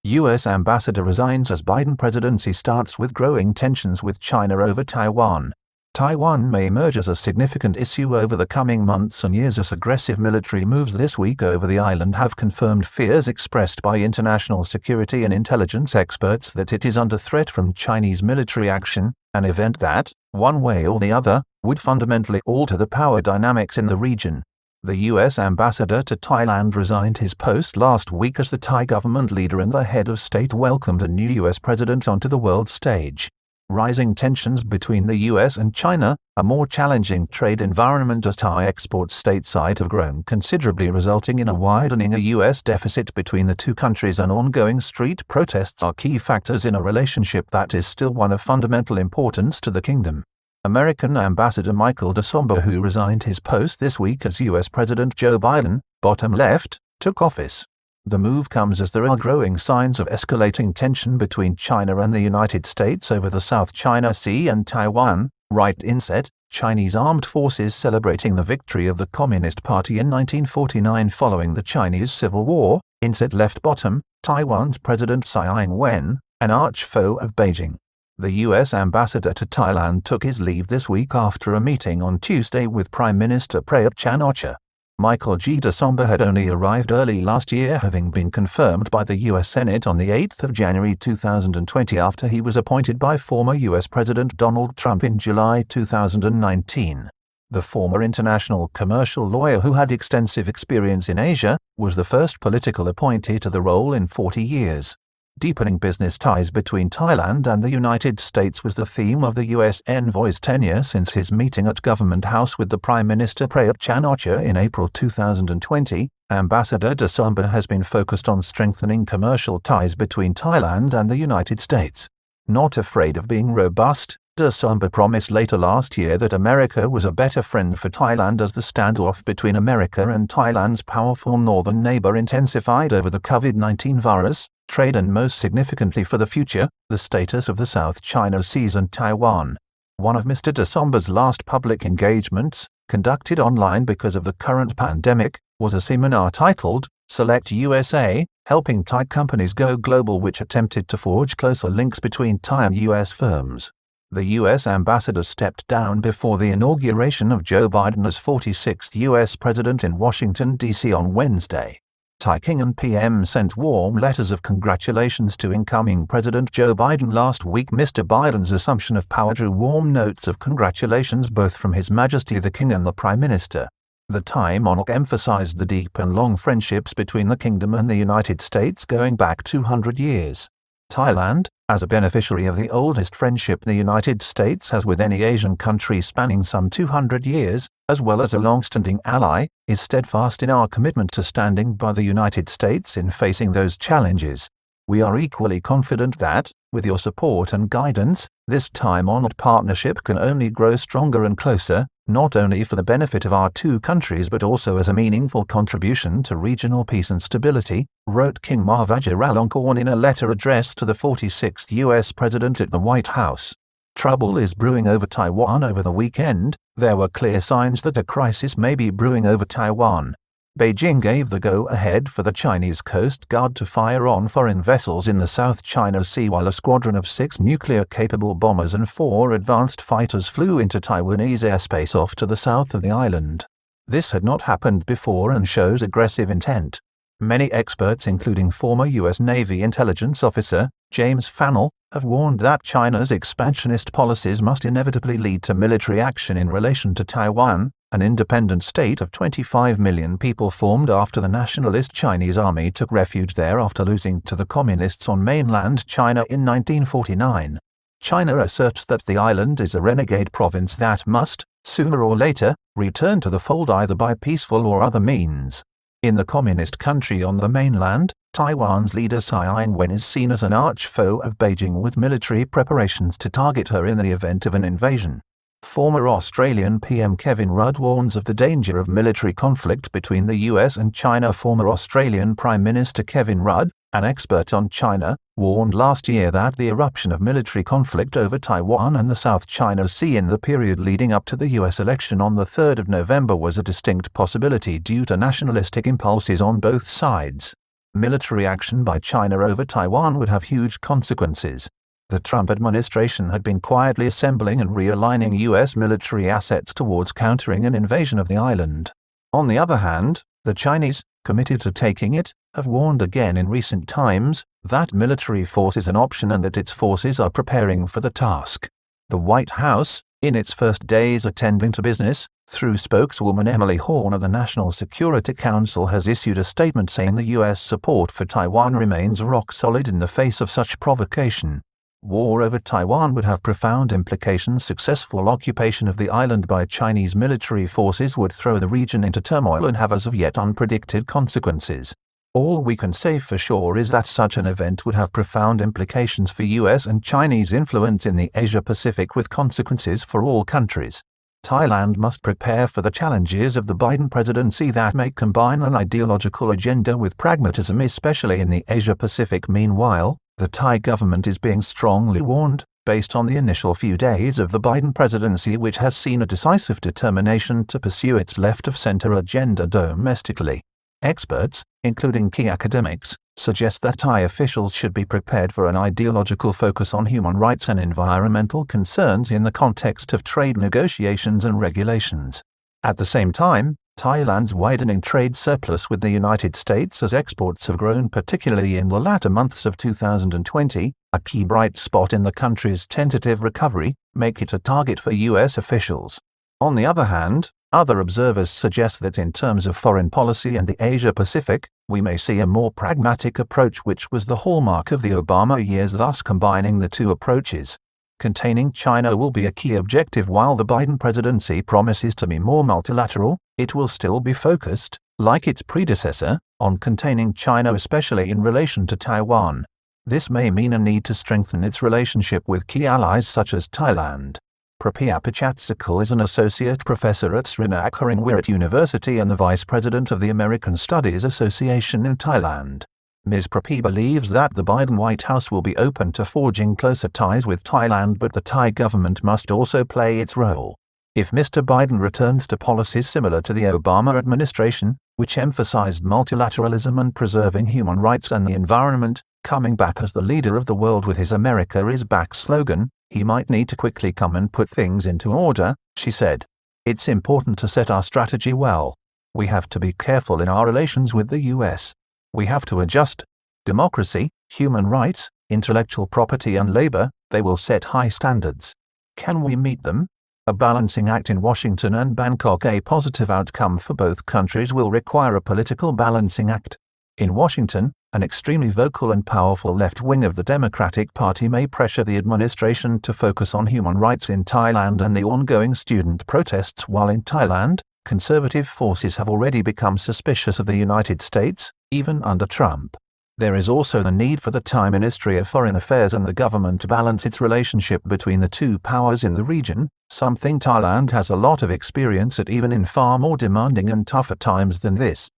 U.S. ambassador resigns as Biden presidency starts with growing tensions with China over Taiwan. Taiwan may emerge as a significant issue over the coming months and years as aggressive military moves this week over the island have confirmed fears expressed by international security and intelligence experts that it is under threat from Chinese military action, an event that, one way or the other, would fundamentally alter the power dynamics in the region. The U.S. ambassador to Thailand resigned his post last week as the Thai government leader and the head of state welcomed a new U.S. president onto the world stage. Rising tensions between the U.S. and China, a more challenging trade environment as Thai exports stateside have grown considerably, resulting in a widening U.S. deficit between the two countries, and ongoing street protests are key factors in a relationship that is still one of fundamental importance to the kingdom. American Ambassador Michael DeSomba, who resigned his post this week as U.S. President Joe Biden, bottom left, took office. The move comes as there are growing signs of escalating tension between China and the United States over the South China Sea and Taiwan. Right inset, Chinese armed forces celebrating the victory of the Communist Party in 1949 following the Chinese Civil War. Inset left bottom, Taiwan's President Tsai Ing-wen, an arch foe of Beijing. The U.S. ambassador to Thailand took his leave this week after a meeting on Tuesday with Prime Minister Prayut Chan-o-cha. Michael G. DeSomba had only arrived early last year, having been confirmed by the U.S. Senate on the 8th of January 2020 after he was appointed by former U.S. President Donald Trump in July 2019. The former international commercial lawyer, who had extensive experience in Asia, was the first political appointee to the role in 40 years. Deepening business ties between Thailand and the United States was the theme of the U.S. envoy's tenure since his meeting at Government House with the Prime Minister Prayut Chan-o-cha in April 2020. Ambassador DeSomba has been focused on strengthening commercial ties between Thailand and the United States. Not afraid of being robust, DeSomba promised later last year that America was a better friend for Thailand as the standoff between America and Thailand's powerful northern neighbor intensified over the COVID-19 virus, trade, and most significantly for the future, the status of the South China Sea and Taiwan. One of Mr. DeSomba's last public engagements, conducted online because of the current pandemic, was a seminar titled, Select USA, Helping Thai Companies Go Global, which attempted to forge closer links between Thai and U.S. firms. The U.S. ambassador stepped down before the inauguration of Joe Biden as 46th U.S. President in Washington, D.C. on Wednesday. Thai King and PM sent warm letters of congratulations to incoming President Joe Biden last week. Mr. Biden's assumption of power drew warm notes of congratulations both from His Majesty the King and the Prime Minister. The Thai monarch emphasized the deep and long friendships between the kingdom and the United States going back 200 years. Thailand, as a beneficiary of the oldest friendship the United States has with any Asian country spanning some 200 years, as well as a long-standing ally, is steadfast in our commitment to standing by the United States in facing those challenges. We are equally confident that, with your support and guidance, this time-honored partnership can only grow stronger and closer, not only for the benefit of our two countries but also as a meaningful contribution to regional peace and stability, wrote King Ma Vajiralongkorn in a letter addressed to the 46th U.S. President at the White House. Trouble is brewing over Taiwan. Over the weekend, there were clear signs that a crisis may be brewing over Taiwan. Beijing gave the go-ahead for the Chinese Coast Guard to fire on foreign vessels in the South China Sea while a squadron of 6 nuclear-capable bombers and 4 advanced fighters flew into Taiwanese airspace off to the south of the island. This had not happened before and shows aggressive intent. Many experts, including former U.S. Navy intelligence officer James Fannell, have warned that China's expansionist policies must inevitably lead to military action in relation to Taiwan, an independent state of 25 million people formed after the nationalist Chinese army took refuge there after losing to the communists on mainland China in 1949. China asserts that the island is a renegade province that must, sooner or later, return to the fold either by peaceful or other means. In the communist country on the mainland, Taiwan's leader Tsai Ing-wen is seen as an arch foe of Beijing, with military preparations to target her in the event of an invasion. Former Australian PM Kevin Rudd warns of the danger of military conflict between the US and China. Former Australian Prime Minister Kevin Rudd, an expert on China, warned last year that the eruption of military conflict over Taiwan and the South China Sea in the period leading up to the US election on the 3rd of November was a distinct possibility due to nationalistic impulses on both sides. Military action by China over Taiwan would have huge consequences. The Trump administration had been quietly assembling and realigning U.S. military assets towards countering an invasion of the island. On the other hand, the Chinese, committed to taking it, have warned again in recent times that military force is an option and that its forces are preparing for the task. The White House, in its first days attending to business, through spokeswoman Emily Horn of the National Security Council, has issued a statement saying the U.S. support for Taiwan remains rock solid in the face of such provocation. War over Taiwan would have profound implications. Successful occupation of the island by Chinese military forces would throw the region into turmoil and have as of yet unpredicted consequences. All we can say for sure is that such an event would have profound implications for U.S. and Chinese influence in the Asia-Pacific, with consequences for all countries. Thailand must prepare for the challenges of the Biden presidency that may combine an ideological agenda with pragmatism, especially in the Asia-Pacific. Meanwhile, the Thai government is being strongly warned, based on the initial few days of the Biden presidency, which has seen a decisive determination to pursue its left-of-center agenda domestically. Experts, including key academics, suggest that Thai officials should be prepared for an ideological focus on human rights and environmental concerns in the context of trade negotiations and regulations. At the same time, Thailand's widening trade surplus with the United States as exports have grown, particularly in the latter months of 2020, a key bright spot in the country's tentative recovery, make it a target for U.S. officials. On the other hand, other observers suggest that in terms of foreign policy and the Asia-Pacific, we may see a more pragmatic approach, which was the hallmark of the Obama years, thus combining the two approaches. Containing China will be a key objective. While the Biden presidency promises to be more multilateral, it will still be focused, like its predecessor, on containing China, especially in relation to Taiwan. This may mean a need to strengthen its relationship with key allies such as Thailand. Prapiya Pachatsakul is an associate professor at Srinagarindwirat University and the vice president of the American Studies Association in Thailand. Ms. Prapi believes that the Biden White House will be open to forging closer ties with Thailand, but the Thai government must also play its role. If Mr. Biden returns to policies similar to the Obama administration, which emphasized multilateralism and preserving human rights and the environment, coming back as the leader of the world with his "America is back" slogan, he might need to quickly come and put things into order, she said. It's important to set our strategy well. We have to be careful in our relations with the U.S. We have to adjust. Democracy, human rights, intellectual property and labor, they will set high standards. Can we meet them? A balancing act in Washington and Bangkok. A positive outcome for both countries will require a political balancing act. In Washington, an extremely vocal and powerful left wing of the Democratic Party may pressure the administration to focus on human rights in Thailand and the ongoing student protests, while in Thailand, conservative forces have already become suspicious of the United States, even under Trump. There is also the need for the Thai Ministry of Foreign Affairs and the government to balance its relationship between the two powers in the region, something Thailand has a lot of experience at, even in far more demanding and tougher times than this.